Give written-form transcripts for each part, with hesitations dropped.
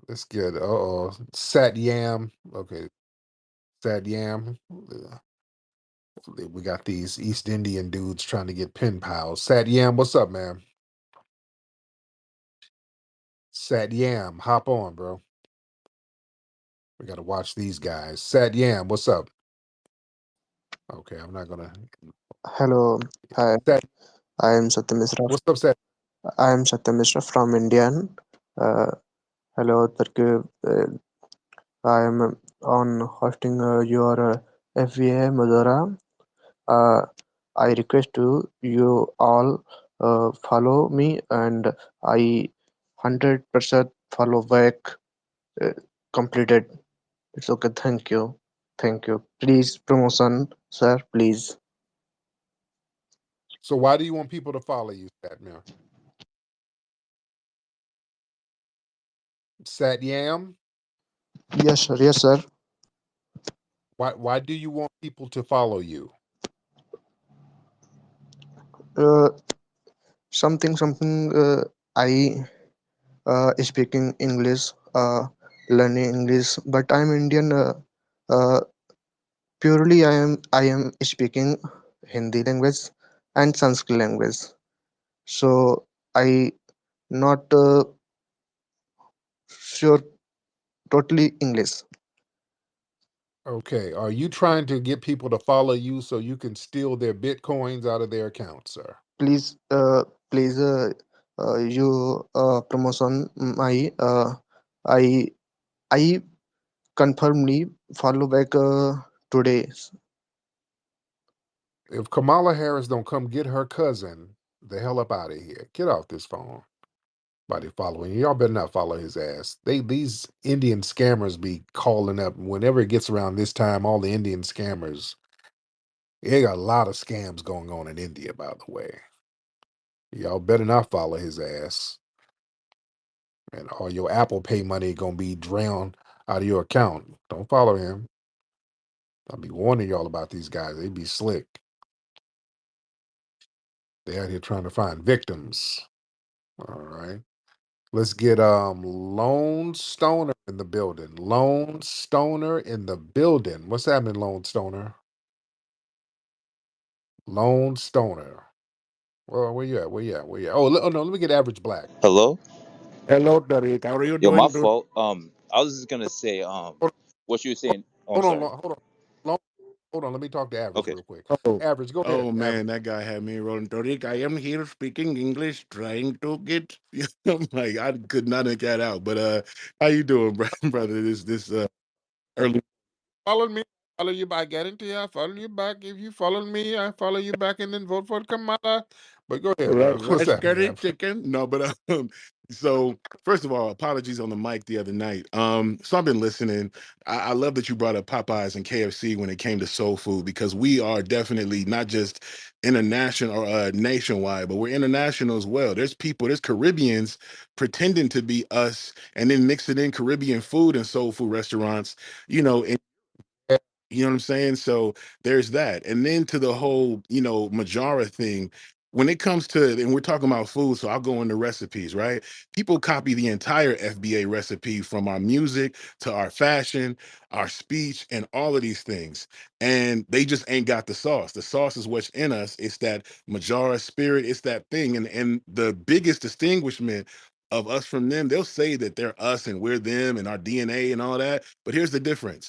Let's get Sat Yam. Okay, Sat Yam. We got these East Indian dudes trying to get pen pals. Sat Yam, what's up, man? Sat Yam, hop on, bro. We got to watch these guys. Sat Yam, what's up? Okay, I'm not gonna. Hello, hi. Sat, I am Satyam Mishra. what's up, Sat? I am Satyam Mishra from Indian. Uh, hello, Tariq. I am on hosting your FVA Madura. Uh, I request you all follow me and I 100% follow back uh, completed. It's okay. Thank you. Thank you. Please promotion, sir. Please. So why do you want people to follow you, Sat man? Sat Yam, Yes, sir. Yes, sir. why do you want people to follow you? Uh, something. I speaking English, learning English, but I'm Indian. Uh, Purely, I am speaking Hindi language and Sanskrit language. So I not sure totally English. Okay, are you trying to get people to follow you so you can steal their bitcoins out of their accounts, sir? Please, please, you promotion my I I confirmly follow back today. If Kamala Harris don't come get her cousin the hell up out of here, get off this phone. Body following you. Y'all better not follow his ass. These Indian scammers be calling up whenever it gets around this time. All the Indian scammers. They got a lot of scams going on in India, by the way. Y'all better not follow his ass, and all your Apple Pay money gonna be drowned out of your account. Don't follow him. I'll be warning y'all about these guys. They be slick. They out here trying to find victims. All right. Let's get Lone Stoner in the building. Lone Stoner in the building. What's happening, Lone Stoner? Lone Stoner. Well, where you at? Where you at? Where you at? Oh no, let me get Average Black. Hello? Hello, Tariq. How are you Yo, my doing? fault. I was just gonna say, Hold what you were saying. Oh, I'm hold on, sorry. hold on. Lone, hold on, let me talk to Average Okay. real quick. Oh, Average, go ahead. oh Average. man, that guy had me rolling. Tariq, I am here speaking English, trying to get. I'm like, I could not make that out. But how you doing, brother? This early. Follow me. Follow you back. Guarantee I follow you back. If you follow me, I follow you back and then vote for Kamala. But go ahead, bro. What's Rice happening, curry Average? chicken. No, but so first of all, apologies on the mic the other night. So I've been listening. I love that you brought up Popeyes and KFC when it came to soul food because we are definitely not just international or nationwide, but we're international as well. There's Caribbeans pretending to be us and then mixing in Caribbean food and soul food restaurants, you know, you know what I'm saying? So there's that. And then to the whole, Majara thing, when it comes to, and we're talking about food, so I'll go into recipes, right? People copy the entire FBA recipe from our music to our fashion, our speech, and all of these things. And they just ain't got the sauce. The sauce is what's in us. It's that Majara spirit, it's that thing. And the biggest distinguishment of us from them, they'll say that they're us and we're them and our DNA and all that. But here's the difference: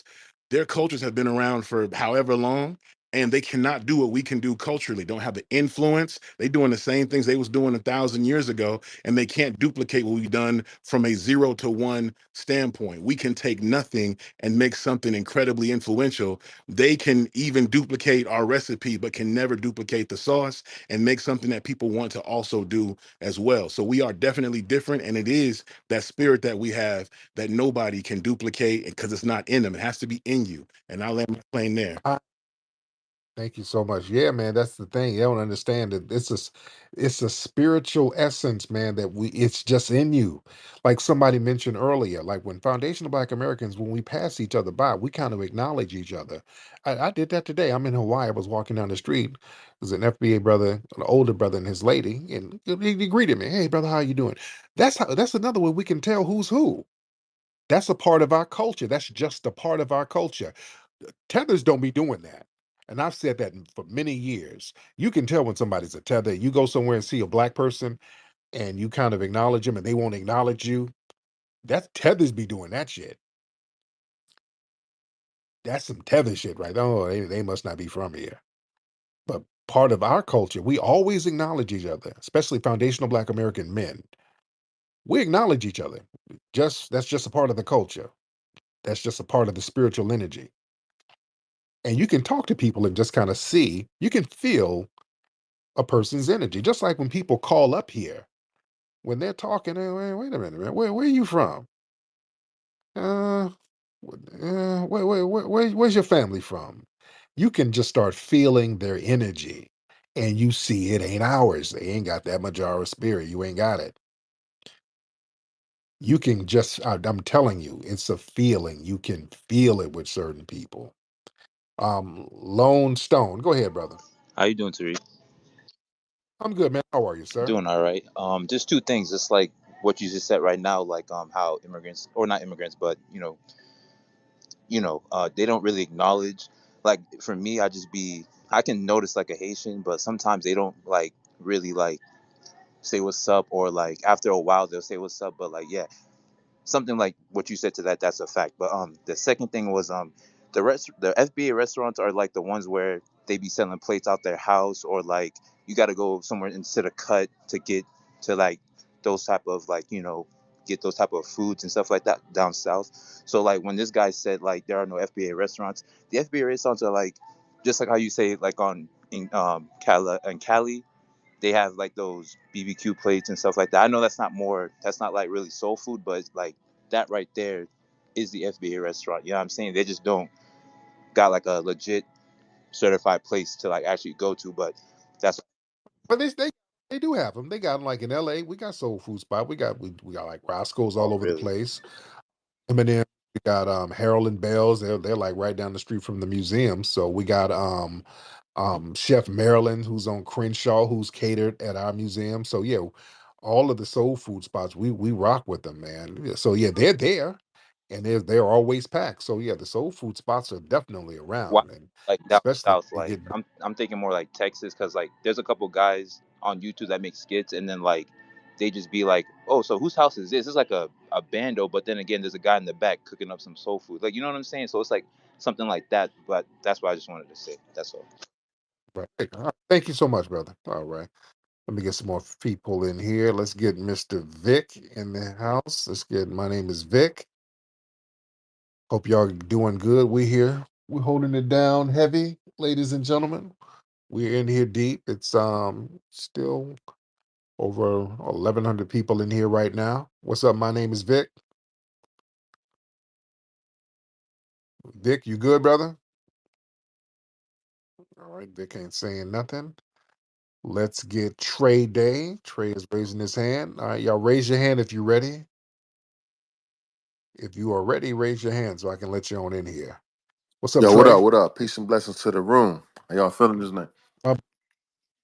their cultures have been around for however long, and they cannot do what we can do culturally. Don't have the influence. They doing the same things they was doing 1,000 years ago, and they can't duplicate what we've done from a 0 to 1 standpoint. We can take nothing and make something incredibly influential. They can even duplicate our recipe, but can never duplicate the sauce and make something that people want to also do as well. So we are definitely different, and it is that spirit that we have that nobody can duplicate because it's not in them. It has to be in you. And I'll let my plane there. Thank you so much. Yeah, man, that's the thing. They don't understand that it's a spiritual essence, man, that it's just in you. Like somebody mentioned earlier, like when foundational Black Americans, when we pass each other by, we kind of acknowledge each other. I did that today. I'm in Hawaii. I was walking down the street. There's an FBA brother, an older brother and his lady, and he greeted me. Hey, brother, how you doing? That's another way we can tell who's who. That's a part of our culture. That's just a part of our culture. Tethers don't be doing that. And I've said that for many years. You can tell when somebody's a tether. You go somewhere and see a black person and you kind of acknowledge them and they won't acknowledge you. That's tethers be doing that shit. That's some tether shit, right? Oh, they must not be from here. But part of our culture, we always acknowledge each other, especially foundational Black American men. We acknowledge each other. Just that's just a part of the culture. That's just a part of the spiritual energy. And you can talk to people and just kind of see, you can feel a person's energy. Just like when people call up here, when they're talking, wait a minute, man, where are you from? Uh, where's your family from? You can just start feeling their energy and you see it ain't ours. They ain't got that much aura spirit. You ain't got it. You can just, I'm telling you, it's a feeling. You can feel it with certain people. Lone Stone, go ahead, brother. How you doing, Tariq? I'm good, man. How are you, sir? Doing all right. Just two things. Just like what you just said right now, like how immigrants or not immigrants, but they don't really acknowledge. Like for me, I can notice like a Haitian, but sometimes they don't like really like say what's up, or like after a while they'll say what's up, but like yeah, something like what you said to that, that's a fact. But the second thing was the FBA restaurants are like the ones where they be selling plates out their house, or like you got to go somewhere and sit a cut to get to like those type of like get those type of foods and stuff like that down south. So like when this guy said like there are no FBA restaurants, the FBA restaurants are like just like how you say like on in Cali, they have like those BBQ plates and stuff like that. I know that's not like really soul food, but like that right there is the FBA restaurant. You know what I'm saying? They just don't got like a legit certified place to like actually go to, but that's But they do have them. They got them like in LA. We got soul food spot. We got like Roscoe's all oh over the really? place. Eminem. We got Harold and Bell's. They're like right down the street from the museum. So we got Chef Maryland, who's on Crenshaw, who's catered at our museum. So yeah, all of the soul food spots, we rock with them, man. Yeah, so yeah, they're there, and they're always packed. So yeah, the soul food spots are definitely Why around, and like down especially south? if Like you get I'm thinking more like Texas, because like there's a couple guys on YouTube that make skits, and then like they just be like, oh, so whose house is this? It's like a bando, but then again, there's a guy in the back cooking up some soul food. Like you know what I'm saying? So it's like something like that. But that's what I just wanted to say. That's all. right. All right. Thank you so much, brother. All right. Let me get some more people in here. Let's get Mr. Vic in the house. My name is Vic. Hope y'all doing good. We're here. We're holding it down heavy, ladies and gentlemen. We're in here deep. It's still over 1,100 people in here right now. What's up? My name is Vic. Vic, you good, brother? All right, Vic ain't saying nothing. Let's get Trey Day. Trey is raising his hand. All right, y'all raise your hand if you're ready. If you are ready, raise your hand so I can let you on in here. What's up, Yo, what up? Trey? What up? Peace and blessings to the room. How y'all feeling this night? Uh,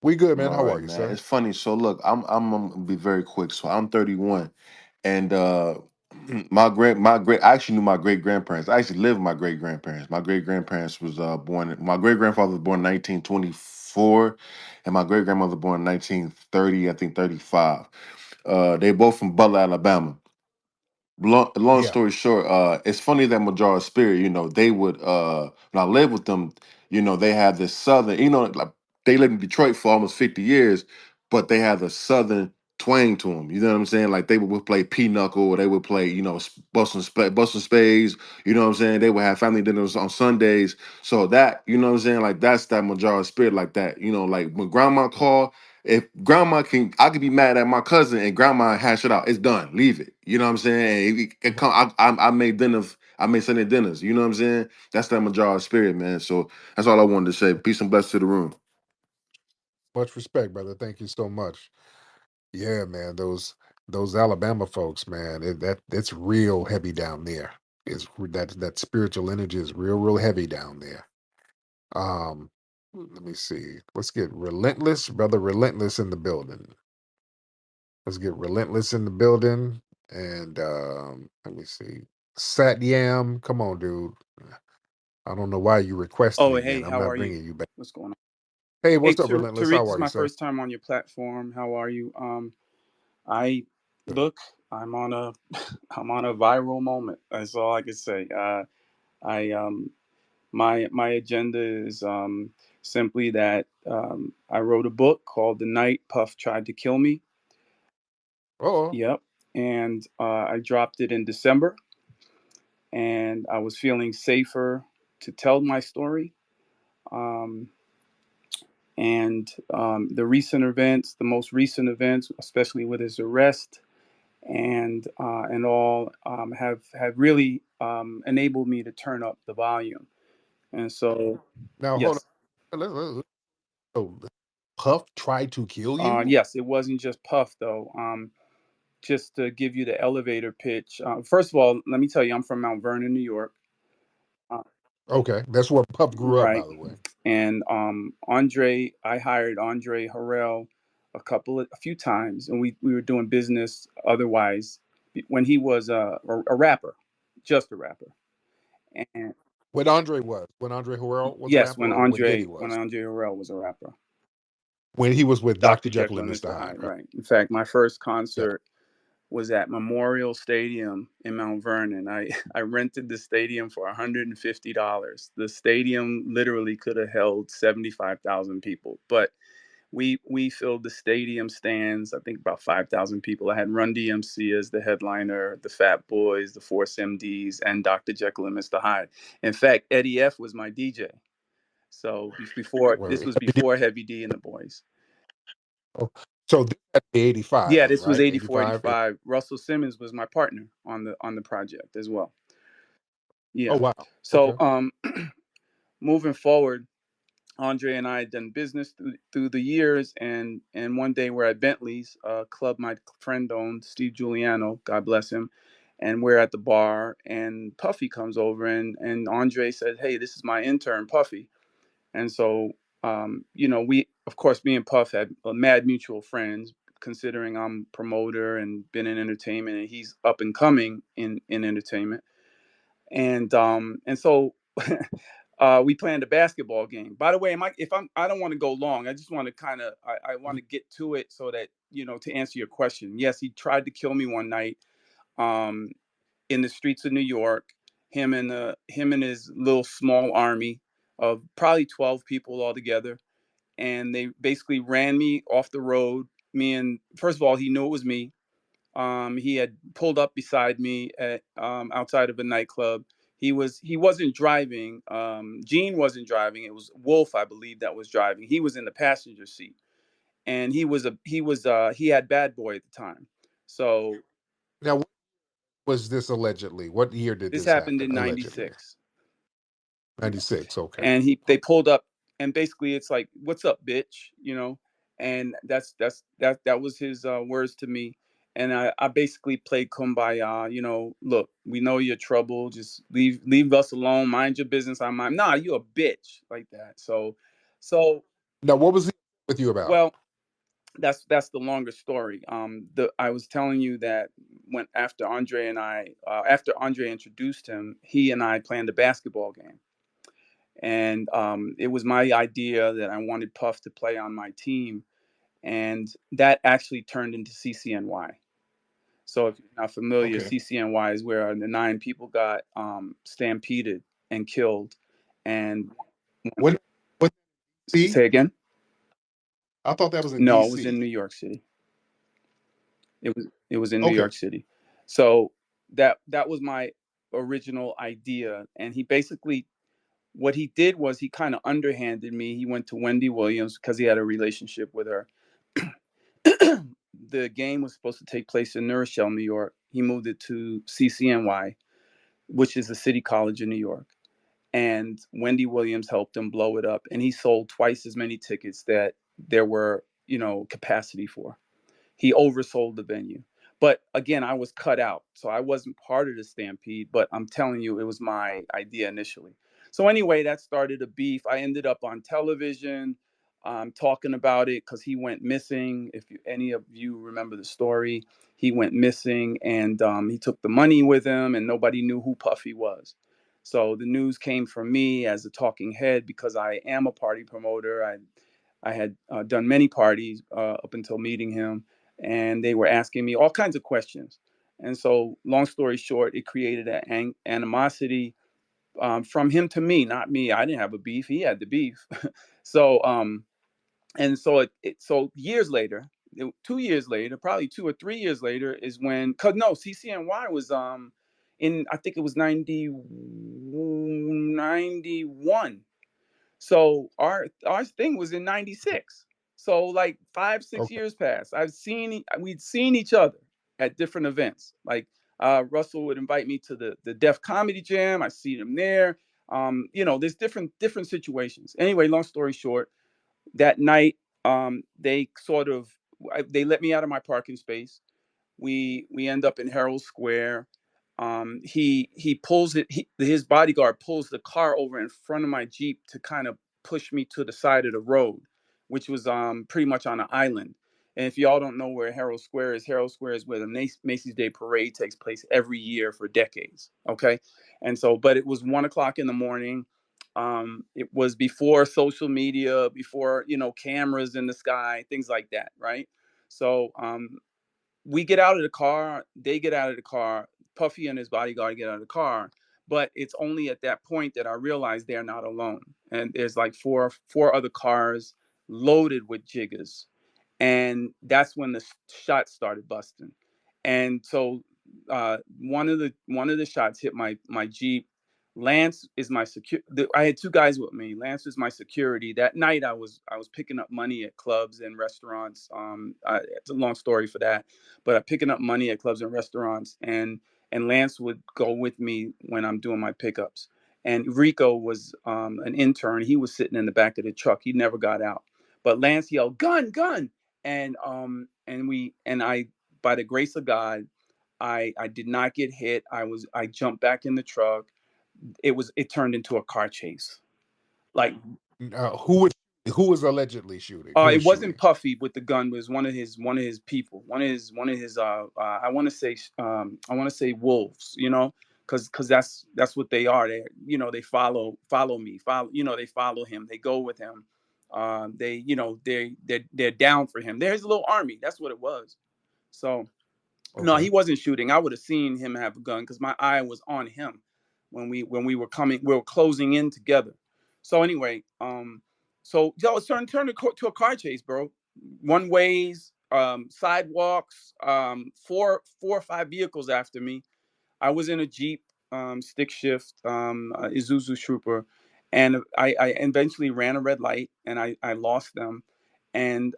we good, I'm man. all How are right, you, man. sir? It's funny. So look, I'm gonna be very quick. So I'm 31, and my great I actually knew my great grandparents. I actually lived with my great grandparents. My great grandparents was born. My great grandfather was born in 1924, and my great grandmother born in 1930. I think 35. They both from Butler, Alabama. Long Yeah. story short, it's funny that Majora Spirit, they would when I lived with them, they had this southern, like they lived in Detroit for almost 50 years, but they had the southern twang to them. You know what I'm saying? Like they would play pinochle, or they would play, busting spades, you know what I'm saying? They would have family dinners on Sundays. So that, you know what I'm saying? Like that's that Majora Spirit like that. Like when grandma called, if grandma can, I could be mad at my cousin and grandma hash it out. It's done. Leave it. You know what I'm saying? It come. I made dinners. I made Sunday dinners. You know what I'm saying? That's that majority spirit, man. So that's all I wanted to say. Peace and blessings to the room. Much respect, brother. Thank you so much. Yeah, man. Those Alabama folks, man. That's real heavy down there. That spiritual energy is real heavy down there. Um, let me see. Let's get relentless, brother. Relentless in the building. Let's get relentless in the building. And let me see. Satyam, come on, dude. I don't know why you requested Oh, again. hey, I'm how not are you? bringing you back. What's going on? Hey, Hey, what's up, Relentless? Tariq, How this is are you, my sir? first time on your platform. How are you? I look, I'm on a, I'm on a viral moment. That's all I can say. I my agenda is simply that I wrote a book called "The Night Puff Tried to Kill Me." Oh, Yep, and I dropped it in December, and I was feeling safer to tell my story. Um, and the recent events, the most recent events, especially with his arrest and all, have really enabled me to turn up the volume. And so, now hold yes, on. Oh, Puff tried to kill you? yes, it wasn't just Puff though. Just to give you the elevator pitch. First of all, let me tell you, I'm from Mount Vernon, New York. Uh, Okay, that's where Puff grew up, right. by the way. And I hired Andre Harrell a few times, and we were doing business otherwise when he was a rapper, just a rapper. And When Andre Harrell was a yes, rapper, or when Diddy when was, Andre Harrell was a rapper, when he was with Dr. Dr. Jekyll Jekyll and and Mr. Mr. Hyde, Hyde, right? right? In fact, my first Yeah. concert was at Memorial Stadium in Mount Vernon. I rented the stadium for $150. The stadium literally could have held 75,000 people, but we filled the stadium stands. I think about 5,000 people. I had Run DMC as the headliner, the Fat Boys, the Force MDs, and Dr. Jekyll and Mr. Hyde. In fact, Eddie F was my DJ. So before this Where was before Heavy D and the Boys. oh, so this had to be 85 Yeah, then, this was right? 84, 85. 85. Russell Simmons was my partner on the project as well. Oh, Yeah. wow. So Okay. moving forward, Andre and I had done business through the years, and one day we're at Bentley's, a club my friend owned, Steve Giuliano, God bless him, and we're at the bar, and Puffy comes over, and Andre said, "Hey, this is my intern, Puffy," and so we, of course, me and Puff had mad mutual friends, considering I'm promoter and been in entertainment, and he's up and coming in entertainment, and so we planned a basketball game. By the way, I don't want to go long. I just want to I want to get to it so that to answer your question. Yes, he tried to kill me one night um, in the streets of New York. Him and his little small army of probably 12 people altogether, and they basically ran me off the road. Me and First of all, he knew it was me. He had pulled up beside me at outside of a nightclub. He wasn't driving. Gene wasn't driving. It was Wolf, I believe, that was driving. He was in the passenger seat, and he had Bad Boy at the time. So Now, what was this allegedly? What year did this this happened happen? in Allegedly. '96. Yes. 96. Okay. And they pulled up, and basically it's like, "What's up, bitch?" And that was his words to me. And I basically played kumbaya. Look, we know you're trouble. Just leave us alone. Mind your business. I'm mine. Nah, you a bitch, like that. So Now, what was he with you about? well, that's the longer story. I was telling you that when after Andre introduced him, he and I planned a basketball game, and it was my idea that I wanted Puff to play on my team, and that actually turned into CCNY. So if you're not familiar, Okay. CCNY is where the 9 people got stampeded and killed. And When DC? say again? I thought that was in No, it was in DC. New York City. It was in New Okay. York City. So that was my original idea, and he basically what he did was he kind of underhanded me. He went to Wendy Williams because he had a relationship with her. The game was supposed to take place in New Rochelle, New York. He moved it to CCNY, which is the City College of New York. And Wendy Williams helped him blow it up. And he sold twice as many tickets that there were, capacity for. He oversold the venue. But again, I was cut out. So I wasn't part of the stampede, but I'm telling you, it was my idea initially. So anyway, that started a beef. I ended up on television. talking about it because he went missing. If any of you remember the story, he went missing, and he took the money with him, and nobody knew who Puffy was. So the news came from me as a talking head because I am a party promoter. I had done many parties up until meeting him, and they were asking me all kinds of questions. And so, long story short, it created an animosity from him to me, not me. I didn't have a beef; he had the beef. So, and so so years later, 2 years later, probably 2 or 3 years later, is when, cause no, CCNY was in, I think it was 91. So our thing was in 96. So like 5 6 years passed. We'd seen each other at different events. Like Russell would invite me to the Def Comedy Jam. I see him there. There's different situations. Anyway, long story short, that night, they sort of they let me out of my parking space. We end up in Herald Square. He pulls it. His bodyguard pulls the car over in front of my Jeep to kind of push me to the side of the road, which was pretty much on an island. And if y'all don't know where Herald Square is where the Macy's Day Parade takes place every year for decades. Okay, and so, but it was 1 o'clock in the morning. It was before social media, before cameras in the sky, things like that, right? So we get out of the car, they get out of the car, Puffy and his bodyguard get out of the car. But it's only at that point that I realize they're not alone. And there's like four other cars loaded with jiggers. And that's when the shots started busting. And so one of the shots hit my Jeep. Lance is my security. I had two guys with me. Lance was my security. That night I was picking up money at clubs and restaurants. It's a long story for that, but I'm picking up money at clubs and restaurants, and Lance would go with me when I'm doing my pickups. And Rico was an intern. He was sitting in the back of the truck. He never got out. But Lance yelled, "Gun, gun!" And I, by the grace of God, I did not get hit. I jumped back in the truck. It turned into a car chase. Like Who would who was allegedly shooting? Who was it wasn't shooting? Puffy with the gun, it was one of his people, one of his I want to say wolves, because that's what they are. They follow me, they follow him, they go with him. They're down for him. There's a little army. That's what it was. So no, Okay. he wasn't shooting. I would have seen him have a gun because my eye was on him when we were coming. We were closing in together. So anyway, so yo, it's turned to a car chase, bro. One ways, sidewalks, four or five vehicles after me. I was in a Jeep, stick shift, Isuzu Trooper, and I eventually ran a red light, and I lost them. And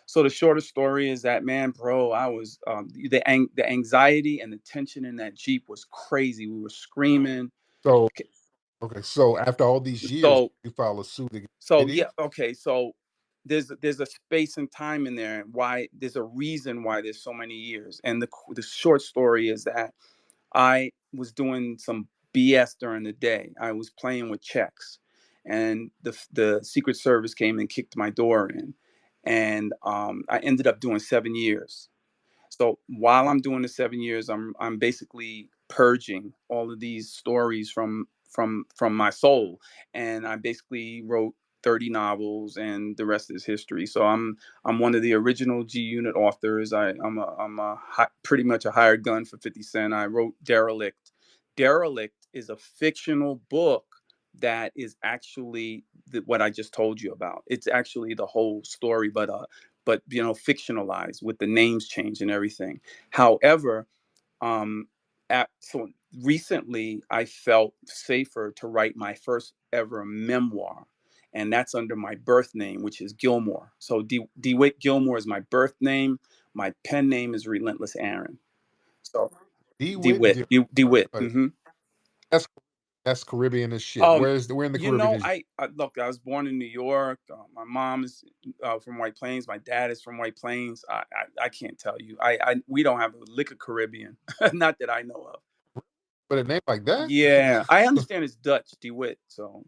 so the shorter story is that, man, bro, I was the anxiety and the tension in that Jeep was crazy. We were screaming. So okay. So after all these years, So you file a suit against yeah, Diddy. okay. So there's a space and time in there. Why there's a reason why there's so many years. And the short story is that I was doing some BS during the day. I was playing with checks, and the Secret Service came and kicked my door in, and I ended up doing 7 years. So while I'm doing the 7 years, I'm basically purging all of these stories from my soul, and I basically wrote 30 novels, and the rest is history. So I'm one of the original G Unit authors. Pretty much a hired gun for 50 Cent. I wrote Derelict. Derelict is a fictional book that is actually what I just told you about. It's actually the whole story, but fictionalized with the names changed and everything. However, so recently I felt safer to write my first ever memoir, and that's under my birth name, which is Gilmore. So DeWitt Gilmore is my birth name. My pen name is Relentless Aaron. So DeWitt. DeWitt. That's that's Caribbean as shit. Um, Where in the Caribbean is? I look. I was born in New York. My mom is from White Plains. My dad is from White Plains. I can't tell you. We don't have a lick of Caribbean, not that I know of. But a name like that? Yeah, I understand it's Dutch, DeWitt. So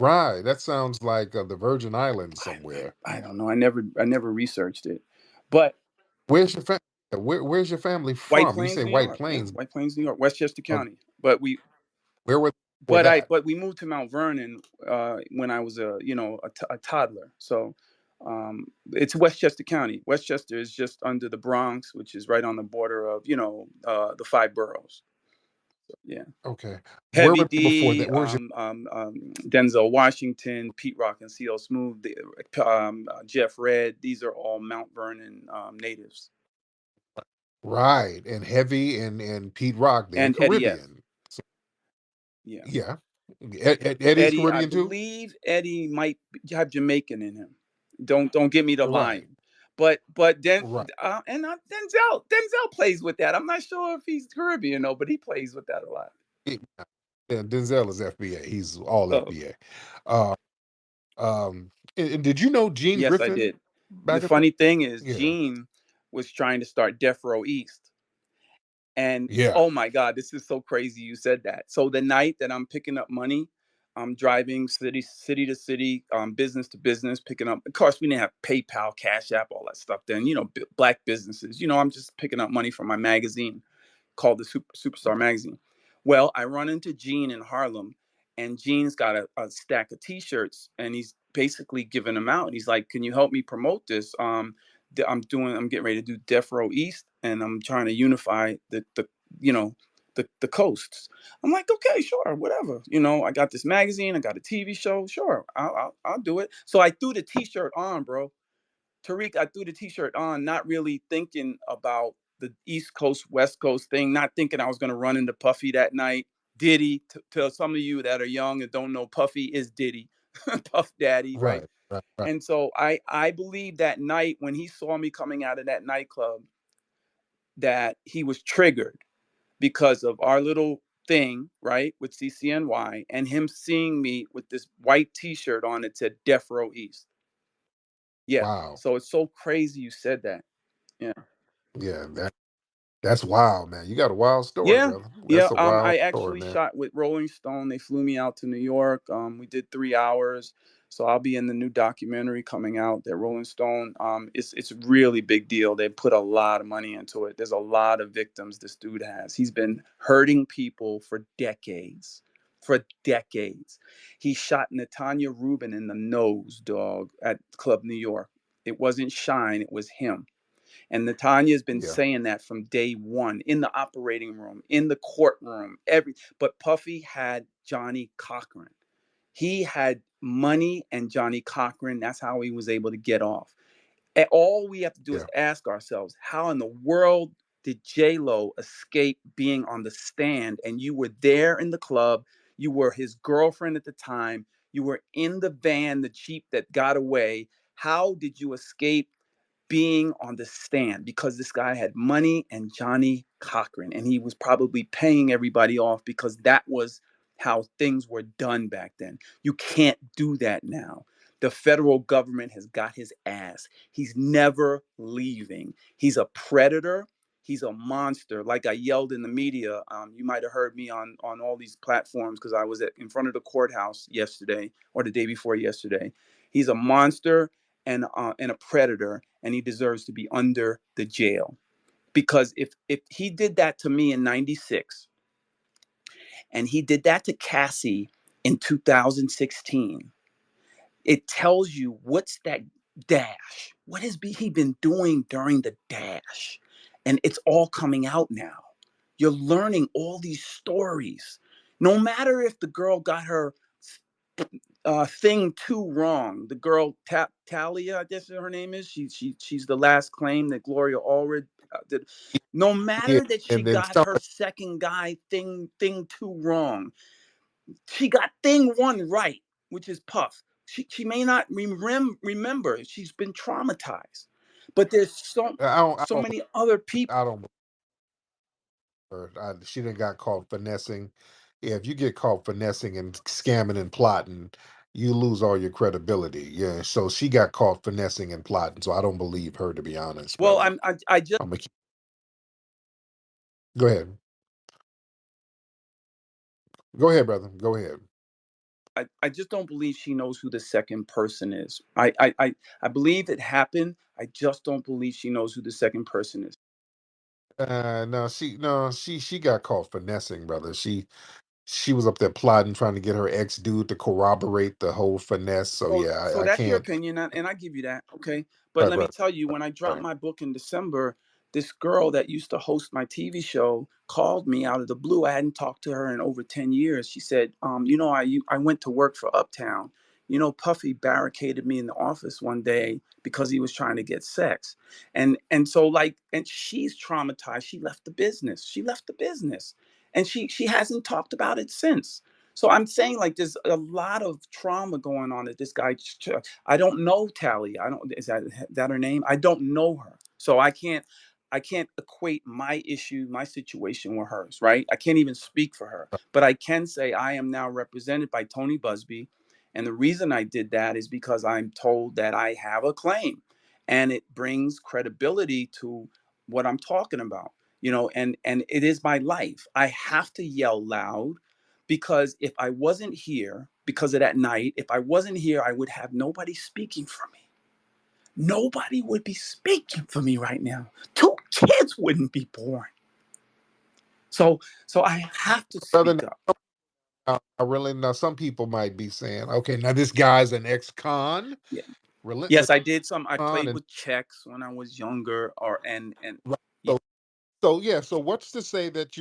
Right. That sounds like the Virgin Islands somewhere. I don't know. I never researched it, but Where's your family? Where's your family White from? You Plains, say New White York. Yeah, Plains. White Plains, New York, Westchester Uh, County. But we where were but I that? but we moved to Mount Vernon when I was a toddler. So it's Westchester County. Westchester is just under the Bronx, which is right on the border of the five boroughs. So, yeah. Okay. Where Heavy were they before that? D, Where's your Denzel Washington, Pete Rock and CL Smooth, Jeff Red. These are all Mount Vernon natives. right? And Heavy and Pete Rock, they're And Eddie F. Caribbean. So, Yeah. yeah. Eddie's Eddie, I Caribbean too? believe Eddie might have Jamaican in him. Don't get me to Right. lying, but then Right. Denzel plays with that. I'm not sure if he's Caribbean though, but he plays with that a lot. Yeah, Denzel is FBA. He's all Oh, FBA. Uh, and did you know Gene yes, I Griffin did. The back in the funny thing is, Yeah. Gene was trying to start Death Row East. And Yeah. oh my God, this is so crazy you said that. So the night that I'm picking up money, I'm driving city to city, business to business, picking up. Of course, we didn't have PayPal, Cash App, all that stuff then. Black businesses. I'm just picking up money from my magazine called the Superstar magazine. Well, I run into Gene in Harlem, and Gene's got a stack of T-shirts, and he's basically giving them out. He's like, "Can you help me promote this? I'm getting ready to do Death Row East, and I'm trying to unify you know the coasts." I'm like, "Okay, sure, whatever. I got this magazine, I got a TV show, sure, I'll do it." So I threw the T-shirt on, bro. Tariq, I threw the T-shirt on, not really thinking about the East Coast, West Coast thing, not thinking I was going to run into Puffy that night. Diddy, to some of you that are young and don't know, Puffy is Diddy, Puff Daddy, right? Right. Right. Right. And so I believe that night when he saw me coming out of that nightclub, that he was triggered because of our little thing, right, with CCNY, and him seeing me with this white T-shirt on that said Death Row East. Yeah. Wow. So it's so crazy you said that. Yeah. Yeah. That's wild, man. You got a wild story, Yeah, brother. yeah. That's a wild I story, actually man. shot with Rolling Stone. They flew me out to New York. We did 3 hours, so I'll be in the new documentary coming out. That Rolling Stone. It's a really big deal. They put a lot of money into it. There's a lot of victims this dude has. He's been hurting people for decades. For decades, he shot Natanya Rubin in the nose, dog, at Club New York. It wasn't Shine. It was him. And Natanya's been Yeah. saying that from day one, in the operating room, in the courtroom, but Puffy had Johnny Cochran. He had money and Johnny Cochran. That's how he was able to get off. And all we have to do is Yeah. ask ourselves, how in the world did J Lo escape being on the stand? And you were there in the club. You were his girlfriend at the time. You were in the van, the Jeep that got away. How did you escape being on the stand? Because this guy had money and Johnny Cochran, and he was probably paying everybody off because that was how things were done back then. You can't do that now. The federal government has got his ass. He's never leaving. He's a predator. He's a monster. Like I yelled in the media, you might have heard me on all these platforms because I was in front of the courthouse yesterday or the day before yesterday. He's a monster and a predator, and he deserves to be under the jail. Because if he did that to me in '96, and he did that to Cassie in 2016, it tells you what's that dash. What has he been doing during the dash? And it's all coming out now. You're learning all these stories. No matter if the girl got her thing too wrong. The girl Talia, I guess her name is. She's the last claim that Gloria Allred did. No Yeah. matter that she And then got her second guy thing too wrong, she got thing one right, which is Puff. She may not remember. She's been traumatized, but there's I don't. I so don't. many other people. I don't. She didn't got caught finessing. Yeah, if you get caught finessing and scamming and plotting, you lose all your credibility. Yeah, so she got caught finessing and plotting. So I don't believe her, to be honest, Well, brother. I just I'm gonna go ahead. Go ahead, brother. Go ahead. I just don't believe she knows who the second person is. I believe it happened. I just don't believe she knows who the second person is. No, she got caught finessing, brother. She was up there plotting, trying to get her ex dude to corroborate the whole finesse. So So, yeah, so I that's your can't. opinion, and I give you that, okay? But Right, let me right, tell you, when I dropped right. my book in December, this girl that used to host my TV show called me out of the blue. I hadn't talked to her in over 10 years. She said, I went to work for Uptown. Puffy barricaded me in the office one day because he was trying to get sex. And so and she's traumatized. She left the business. She left the business. And she hasn't talked about it since. So I'm saying, like, there's a lot of trauma going on at this guy. I don't know Tally. I don't. Is that her name? I don't know her. So I can't equate my issue, my situation with hers, right? I can't even speak for her. But I can say I am now represented by Tony Busby. And the reason I did that is because I'm told that I have a claim, and it brings credibility to what I'm talking about. And it is my life. I have to yell loud, because if I wasn't here because of that night, if I wasn't here, I would have nobody speaking for me. Nobody would be speaking for me right now. 2 kids wouldn't be born. So I have to Brother, speak up. I really know some people might be saying, okay, now this guy's an ex-con, Yeah. relentless Yes, I did some. I con, played and with checks when I was younger, or and right, yeah. so yeah. So what's to say that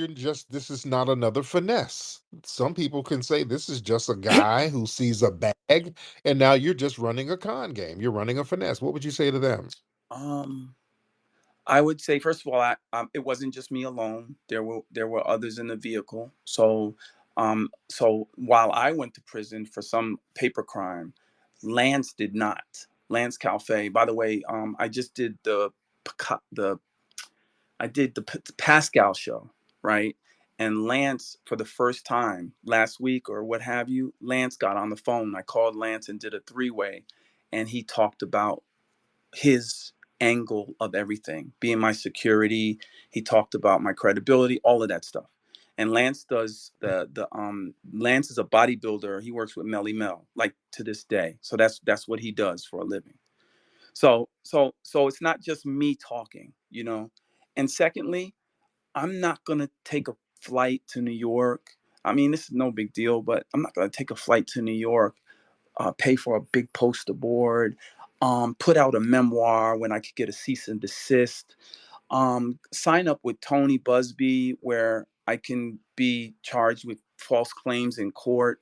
this is not another finesse? Some people can say this is just a guy who sees a bag, and now you're just running a con game. You're running a finesse. What would you say to them? um I would say, first of all, it wasn't just me alone. There were others in the vehicle. So while I went to prison for some paper crime, Lance did not. Lance Calfe. By the way, I just did the Pascal show, right? And Lance, for the first time last week or what have you, Lance got on the phone. I called Lance and did a 3-way, and he talked about his angle of everything, being my security. He talked about my credibility, all of that stuff. And Lance does Lance is a bodybuilder. He works with Melly Mel, like, to this day. So that's what he does for a living. So it's not just me talking. And secondly, I'm not gonna take a flight to New York. I mean, this is no big deal, but I'm not gonna take a flight to New York, pay for a big poster board, put out a memoir when I could get a cease and desist, sign up with Tony Busby where I can be charged with false claims in court.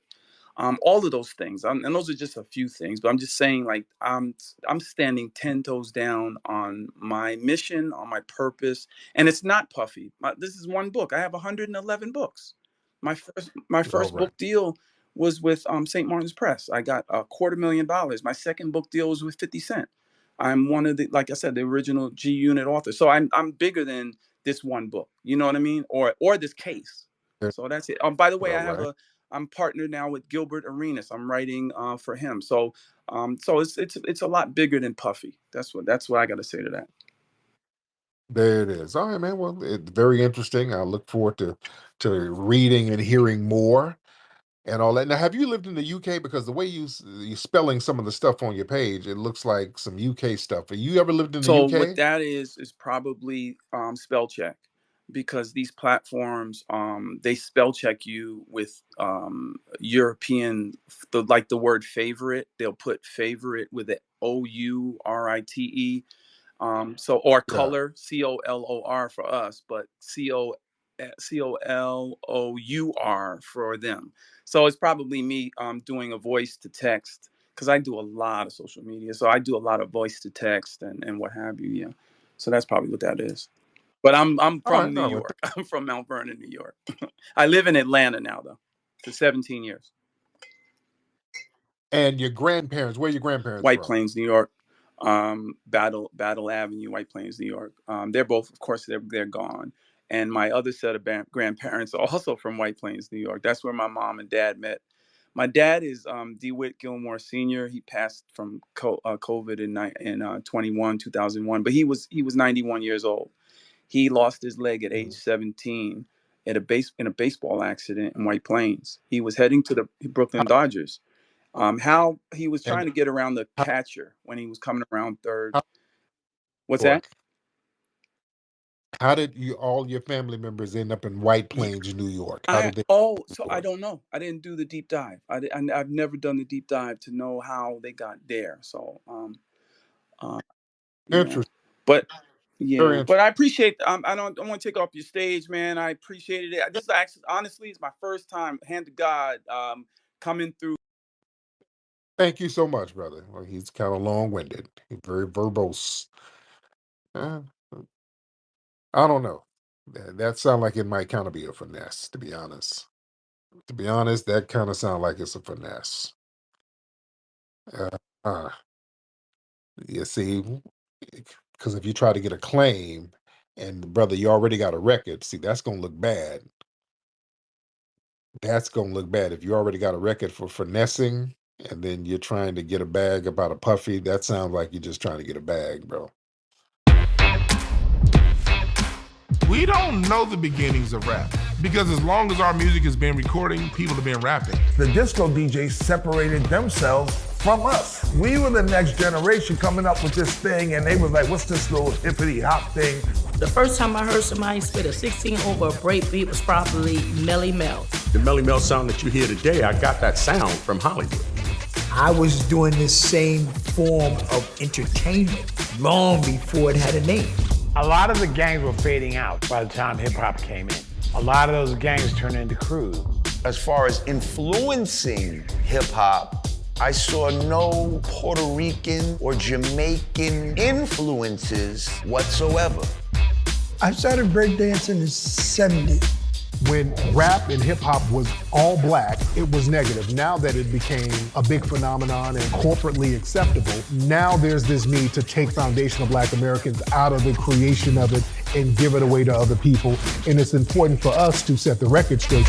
All of those things, and those are just a few things. But I'm just saying, like, I'm standing 10 toes down on my mission, on my purpose, and it's not puffy. This is one book. I have 111 books. My All first right. book deal was with St. Martin's Press. I got $250,000. My second book deal was with 50 Cent. I'm one of the, like I said, the original G Unit authors. So I'm bigger than this one book. You know what I mean? Or this case. Yeah, So that's it. By the way, all right. I'm partnered now with Gilbert Arenas. I'm writing for him. So it's a lot bigger than Puffy. That's what I got to say to that. There it is. All right, man. Well, it's very interesting. I look forward to reading and hearing more and all that. Now, have you lived in the UK? Because the way you're spelling some of the stuff on your page, it looks like some UK stuff. Have you ever lived in the So what UK? that is probably spell check, because these platforms, they spell check you with European, like the word favorite. They'll put favorite with the OURITE. Or Yeah. color, COLOR for us, but COLOUR for them. So it's probably me doing a voice to text, because I do a lot of social media. So I do a lot of voice to text and what have you. Yeah. So that's probably what that is. But I'm All from right. New All right. York. I'm from Mount Vernon, New York. I live in Atlanta now, though, for 17 years. And your grandparents, where are your grandparents White from? Plains, New York, Battle Avenue, White Plains, New York. They're both, of course, they're gone. And my other set of grandparents are also from White Plains, New York. That's where my mom and dad met. My dad is DeWitt Gilmore Sr. He passed from COVID in 2001, but he was 91 years old. He lost his leg at age Mhm. 17 in a baseball accident in White Plains. He was heading to the Brooklyn Dodgers. How he was trying And to get around the how, catcher when he was coming around third. how What's that? York? How did you all your family members end up in White Yeah, Plains, New York? How did they so I York? don't know. I didn't do the deep dive. I've never done the deep dive to know how they got there. So uh, yeah, Interesting. but Very yeah, interesting. but I appreciate. I don't want to take off your stage, man. I appreciated it. This is actually, honestly, it's my first time, hand to God, coming through. Thank you so much, brother. Well, he's kind of long-winded. He's very verbose. Uh, I don't know. That sounds like it might kind of be a finesse, to be honest. To be honest, that kind of sounds like it's a finesse. Uh, uh, you see, because if you try to get a claim, and brother, you already got a record. See, that's gonna look bad. That's gonna look bad if you already got a record for finessing, and then you're trying to get a bag about a puffy. That sounds like you're just trying to get a bag, bro. We don't know the beginnings of rap because as long as our music has been recording, people have been rapping. The disco DJs separated themselves from us. We were the next generation coming up with this thing, and they was like, what's this little hippity hop thing? The first time I heard somebody spit a 16 over a break beat was probably Melly Mel. The Melly Mel sound that you hear today, I got that sound from Hollywood. I was doing this same form of entertainment long before it had a name. A lot of the gangs were fading out by the time hip hop came in. A lot of those gangs turned into crews. As far as influencing hip hop, I saw no Puerto Rican or Jamaican influences whatsoever. I started breakdancing in the 70s. When rap and hip hop was all black, it was negative. Now that it became a big phenomenon and corporately acceptable, now there's this need to take foundational black Americans out of the creation of it and give it away to other people. And it's important for us to set the record straight.